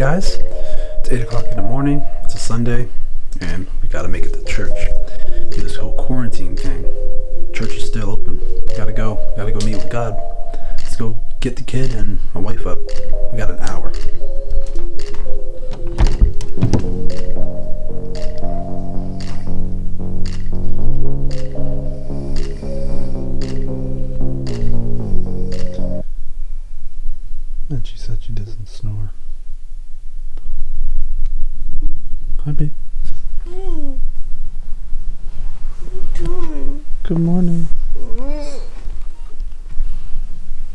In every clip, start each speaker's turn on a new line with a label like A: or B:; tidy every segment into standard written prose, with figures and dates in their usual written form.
A: guys, it's 8 o'clock in the morning, it's a Sunday, and we gotta make it to church. Do this whole quarantine thing. Church is still open. Gotta go meet with God. Let's go get the kid and my wife up. We got an hour. And she said she doesn't snore. Hi, babe.
B: What are you doing?
A: Good morning.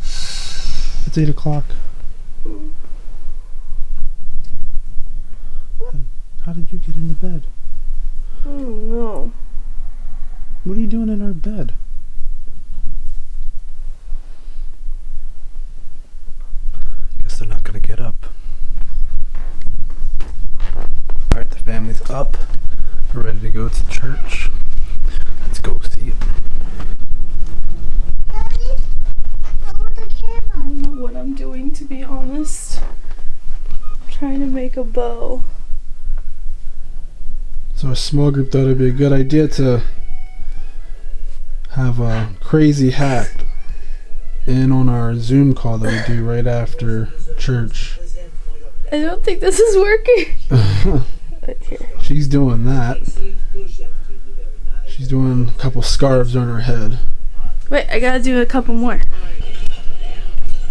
A: It's 8 o'clock. How did you get into bed?
B: I don't know.
A: What are you doing in our bed? Guess they're not gonna get up. Alright, the family's up. We're ready to go to church. Let's go see it.
B: Daddy, how about the
C: I
B: camera?
C: don't know what I'm doing, to be honest. I'm trying to make a bow.
A: So a small group thought it'd be a good idea to have a crazy hat in on our Zoom call that we do right after church.
C: I don't think this is working. Right here.
A: She's doing that. She's doing a couple scarves on her head.
C: Wait, I gotta do a couple more.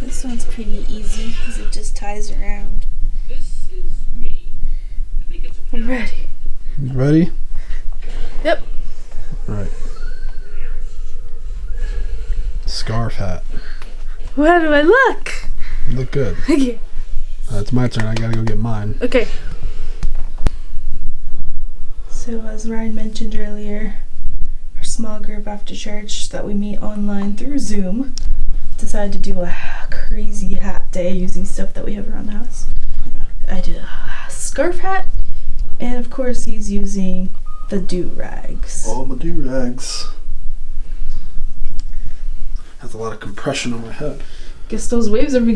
C: This one's pretty easy because it just ties around. I'm ready.
A: You ready?
C: Yep.
A: Alright. Scarf hat.
C: How do I look?
A: You look good.
C: Okay.
A: It's my turn. I gotta go get mine.
C: Okay. So as Ryan mentioned earlier, our small group after church that we meet online through Zoom decided to do a crazy hat day using stuff that we have around the house. I did a scarf hat, and of course he's using the do-rags.
A: All my do-rags. Has a lot of compression on my head.
C: Guess those waves are gonna be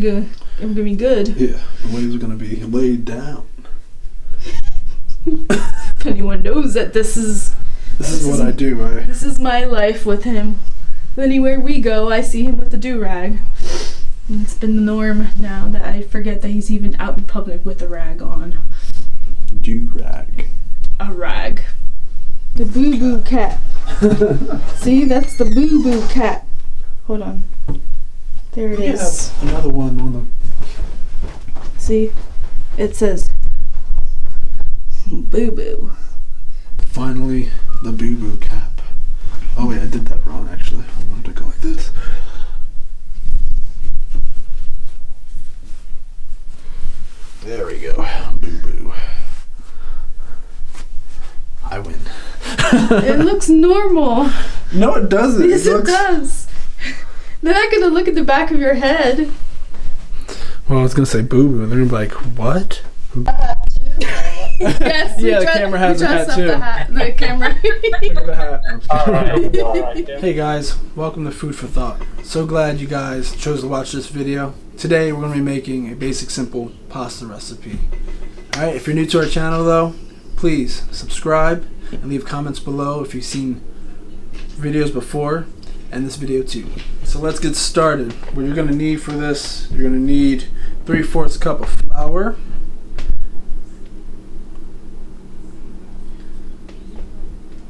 C: good.
A: Yeah, the waves are gonna be laid down.
C: If anyone knows that this is
A: what I do.
C: this is my life with him. Anywhere we go, I see him with the do-rag. And it's been the norm now that I forget that he's even out in public with a rag on.
A: Do-rag.
C: A rag. The boo-boo cat. See, that's the boo-boo cat. Hold on. There it is.
A: Have another one on the...
C: See? It says boo-boo.
A: Finally, the boo-boo cap. Oh wait, I did that wrong actually. I wanted to go like this. There we go. Boo-boo. I win.
C: It looks normal.
A: No, it doesn't.
C: Yes, it does. They're not gonna look at the back of your head.
A: Well, I was gonna say boo-boo, and they're gonna be like, what?
C: Yes,
A: Yeah, the camera has a hat, too.
C: The camera.
A: Look at the hat.
D: Alright,
A: Hey guys, welcome to Food for Thought. So glad you guys chose to watch this video. Today we're going to be making a basic simple pasta recipe. Alright, if you're new to our channel though, please subscribe and leave comments below if you've seen videos before and this video too. So let's get started. What you're going to need for this, you're going to need 3/4 cup of flour.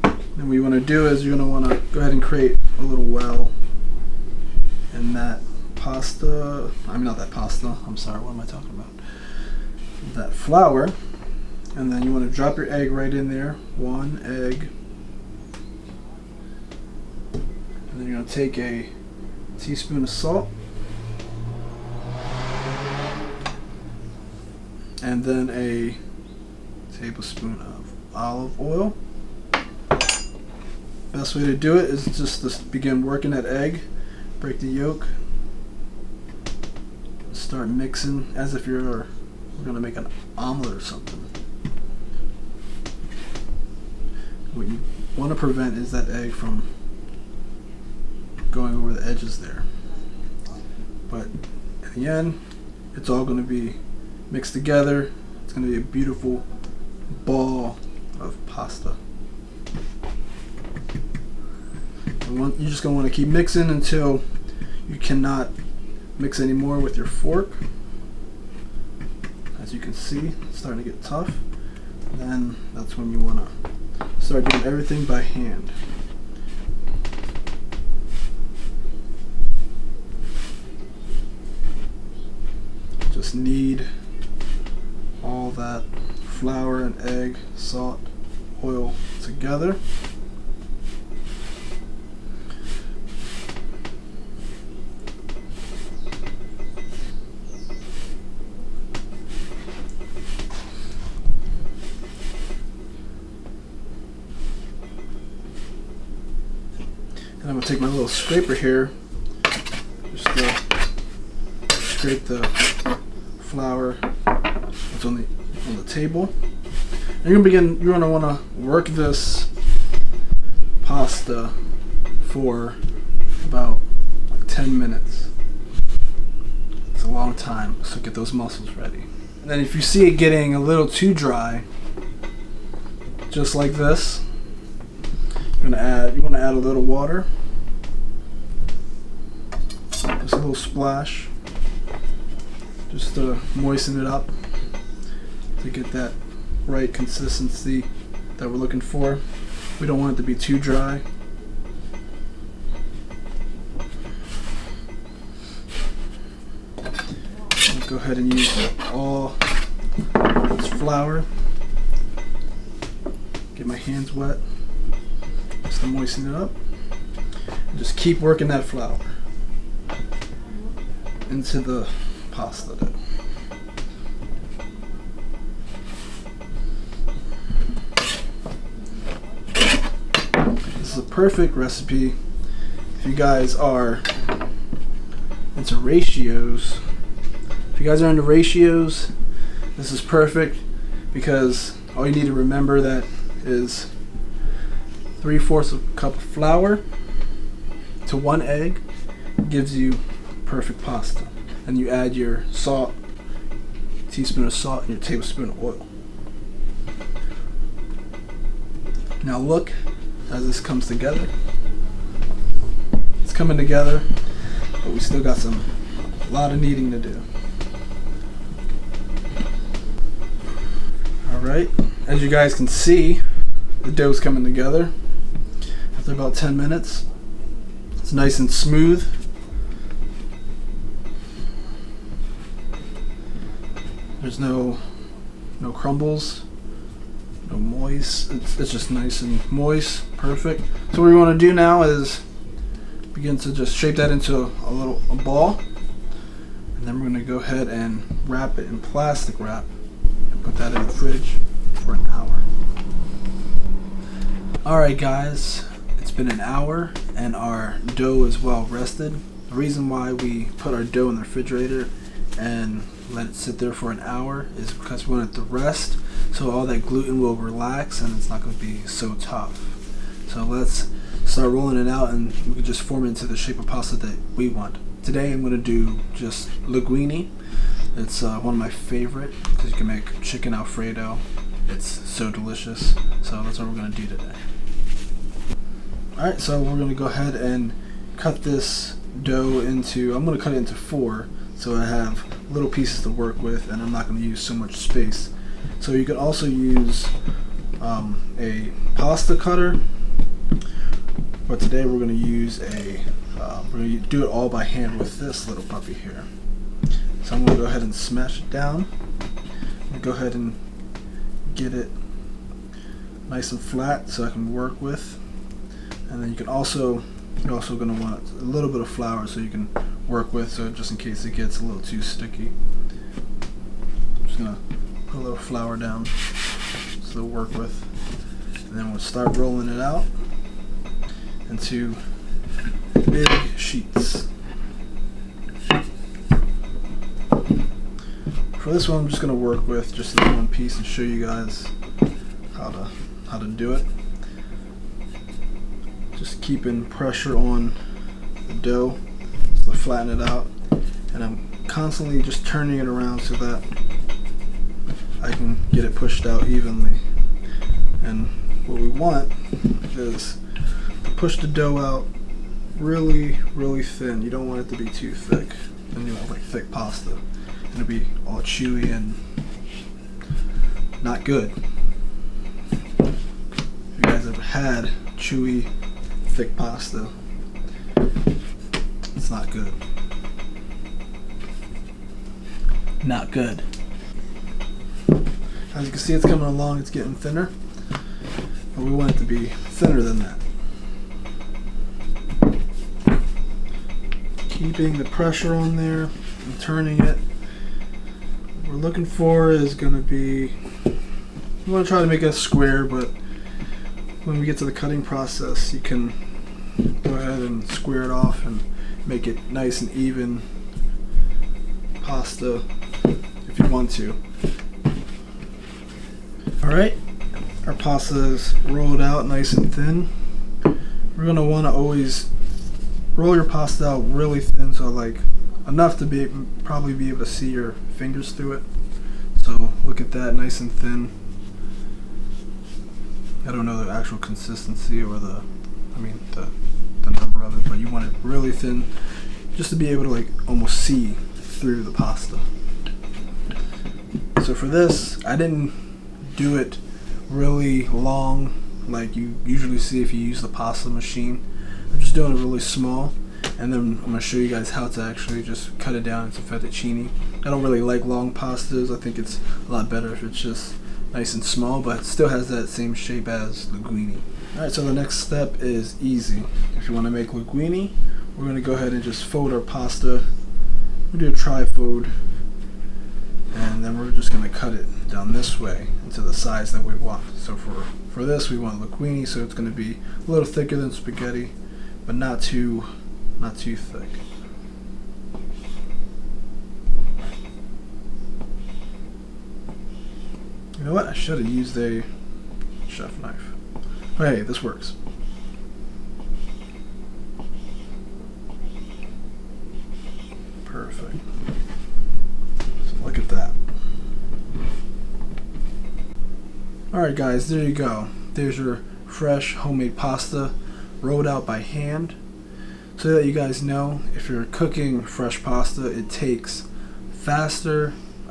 A: And what you want to do is you're going to want to go ahead and create a little well in that pasta. I mean, not that pasta. I'm sorry, what am I talking about? That flour. And then you want to drop your egg right in there. 1 egg. And then you're going to take a teaspoon of salt. And then a tablespoon of olive oil. Best way to do it is just to begin working that egg, break the yolk, start mixing as if we're going to make an omelet or something. What you want to prevent is that egg from going over the edges there. But in the end, it's all going to be mixed together, it's going to be a beautiful ball of pasta. You're just going to want to keep mixing until you cannot mix anymore with your fork. As you can see, it's starting to get tough. Then that's when you want to start doing everything by hand. Just knead all that flour and egg, salt, oil together. And I'm going to take my little scraper here, just to scrape the flour that's on the table. And you're going to want to work this pasta for about like 10 minutes. It's a long time, so get those muscles ready. And then if you see it getting a little too dry, just like this, you want to add a little water, just a little splash, just to moisten it up to get that right consistency that we're looking for. We don't want it to be too dry. I'll go ahead and use all this flour. Get my hands wet just to moisten it up. And just keep working that flour into the pasta dough. This is a perfect recipe if you guys are into ratios. If you guys are into ratios, this is perfect because all you need to remember that is 3/4 of a cup of flour to 1 egg gives you perfect pasta. And you add your salt, teaspoon of salt, and your tablespoon of oil. Now look as this comes together. It's coming together, but we still got a lot of kneading to do. Alright, as you guys can see, the dough's coming together after about 10 minutes. It's nice and smooth. There's no crumbles, no moist. It's just nice and moist, perfect. So what we want to do now is begin to just shape that into a ball, and then we're going to go ahead and wrap it in plastic wrap and put that in the fridge for an hour. Alright guys, it's been an hour and our dough is well rested. The reason why we put our dough in the refrigerator and let it sit there for an hour is because we want it to rest so all that gluten will relax and it's not going to be so tough. So let's start rolling it out and we can just form it into the shape of pasta that we want. Today I'm going to do just linguine. It's one of my favorite because you can make chicken Alfredo. It's so delicious. So that's what we're going to do today. Alright, so we're going to go ahead and cut this dough into, I'm going to cut it into 4 so I have little pieces to work with and I'm not going to use so much space. So you can also use a pasta cutter, but today we're going to use we're going to do it all by hand with this little puppy here. So I'm going to go ahead and smash it down and go ahead and get it nice and flat so I can work with. And then you're also going to want a little bit of flour so you can work with, so just in case it gets a little too sticky. I'm just going to put a little flour down so it'll work with. And then we'll start rolling it out into big sheets. For this one I'm just going to work with just this one piece and show you guys how to do it. Just keeping pressure on the dough so to flatten it out, and I'm constantly just turning it around so that get it pushed out evenly. And what we want is to push the dough out really, really thin. You don't want it to be too thick. And you have like thick pasta. It'll be all chewy and not good. If you guys ever had chewy, thick pasta, it's not good. Not good. As you can see, it's coming along, it's getting thinner. But we want it to be thinner than that. Keeping the pressure on there and turning it. What we're looking for is going to be, we want to try to make it a square, but when we get to the cutting process, you can go ahead and square it off and make it nice and even pasta if you want to. Alright, our pasta is rolled out nice and thin. We're going to want to always roll your pasta out really thin, so like enough to probably be able to see your fingers through it. So look at that, nice and thin. I don't know the actual consistency or the number of it, but you want it really thin just to be able to like almost see through the pasta. So for this, I didn't do it really long like you usually see if you use the pasta machine. I'm just doing it really small, and then I'm going to show you guys how to actually just cut it down into fettuccine. I don't really like long pastas. I think it's a lot better if it's just nice and small, but it still has that same shape as linguine. Alright, so the next step is easy. If you want to make linguine, we're going to go ahead and just fold our pasta. We'll do a tri-fold, and then we're just going to cut it down this way into the size that we want. So for this, we want linguine, so it's going to be a little thicker than spaghetti, but not too thick. You know what? I should have used a chef knife. Hey, this works. Perfect. So look at that. Alright guys, there you go. There's your fresh homemade pasta rolled out by hand. So that you guys know, if you're cooking fresh pasta, it takes a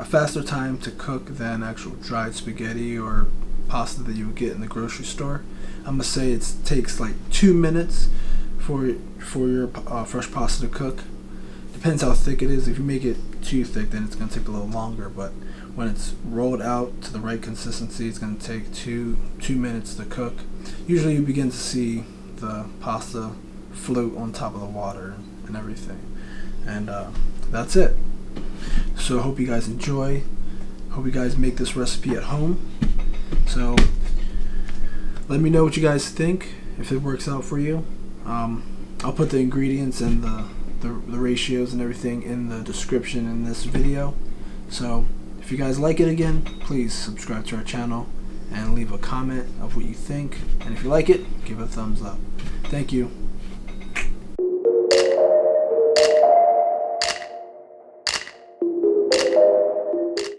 A: faster time to cook than actual dried spaghetti or pasta that you would get in the grocery store. I'm gonna say it takes like 2 minutes for your fresh pasta to cook. Depends how thick it is. If you make it too thick, then it's gonna take a little longer. But when it's rolled out to the right consistency, it's gonna take two minutes to cook. Usually, you begin to see the pasta float on top of the water and everything, and that's it. So I hope you guys enjoy. Hope you guys make this recipe at home. So let me know what you guys think, if it works out for you. I'll put the ingredients and the ratios and everything in the description in this video. So if you guys like it, again, please subscribe to our channel and leave a comment of what you think. And if you like it, give it a thumbs up. Thank you.